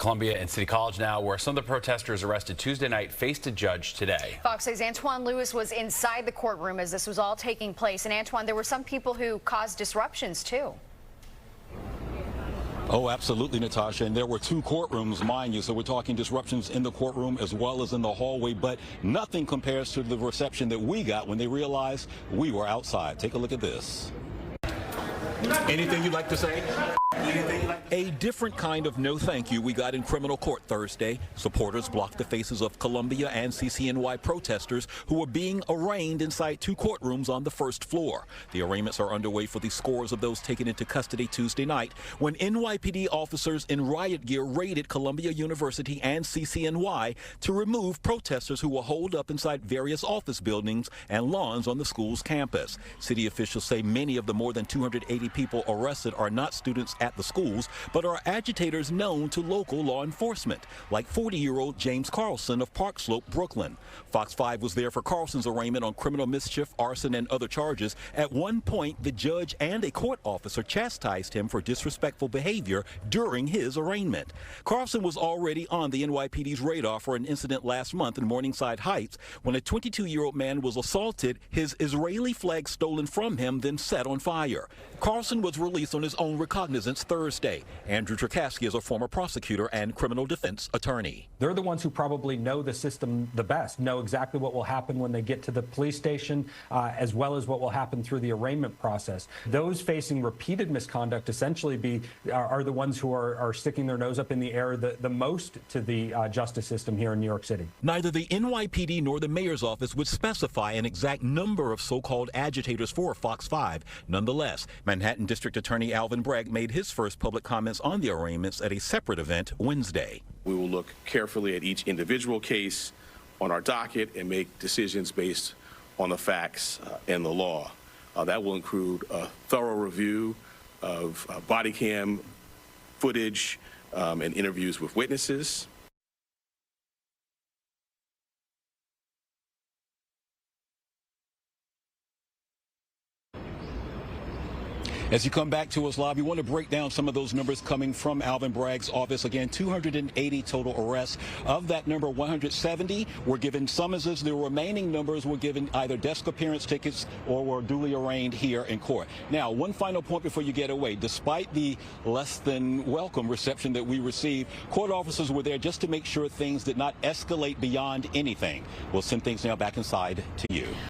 Columbia and City College now, where some of the protesters arrested Tuesday night faced a judge today. Fox says Antwan Lewis was inside the courtroom as this was all taking place. And Antwan, there were some people who caused disruptions too. Oh, absolutely, Natasha. And there were two courtrooms, mind you. So we're talking disruptions in the courtroom as well as in the hallway. But nothing compares to the reception that we got when they realized we were outside. Take a look at this. Anything you'd like to say? A different kind of no thank you we got in criminal court Thursday. Supporters blocked the faces of Columbia and CCNY protesters who were being arraigned inside two courtrooms on the first floor. The arraignments are underway for the scores of those taken into custody Tuesday night when NYPD officers in riot gear raided Columbia University and CCNY to remove protesters who were holed up inside various office buildings and lawns on the school's campus. City officials say many of the more than 280 people arrested are not students at the schools, but are agitators known to local law enforcement, like 40-year-old James Carlson of Park Slope, Brooklyn. Fox 5 was there for Carlson's arraignment on criminal mischief, arson, and other charges. At one point, the judge and a court officer chastised him for disrespectful behavior during his arraignment. Carlson was already on the NYPD's radar for an incident last month in Morningside Heights when a 22-year-old man was assaulted, his Israeli flag stolen from him, then set on fire. Carlson was released on his own recognizance Thursday. Andrew Cherkasky is a former prosecutor and criminal defense attorney. They're the ones who probably know the system the best, know exactly what will happen when they get to the police station, as well as what will happen through the arraignment process. Those facing repeated misconduct essentially are the ones who are sticking their nose up in the air the most to the justice system here in New York City. Neither the NYPD nor the mayor's office would specify an exact number of so-called agitators for Fox 5. Nonetheless, Manhattan District Attorney Alvin Bragg made his first public comments on the arraignments at a separate event Wednesday. We will look carefully at each individual case on our docket and make decisions based on the facts and the law. That will include a thorough review of body cam footage and interviews with witnesses. As you come back to us live, we want to break down some of those numbers coming from Alvin Bragg's office. Again, 280 total arrests. Of that number, 170 were given summonses. The remaining numbers were given either desk appearance tickets or were duly arraigned here in court. Now, one final point before you get away. Despite the less than welcome reception that we received, court officers were there just to make sure things did not escalate beyond anything. We'll send things now back inside to you.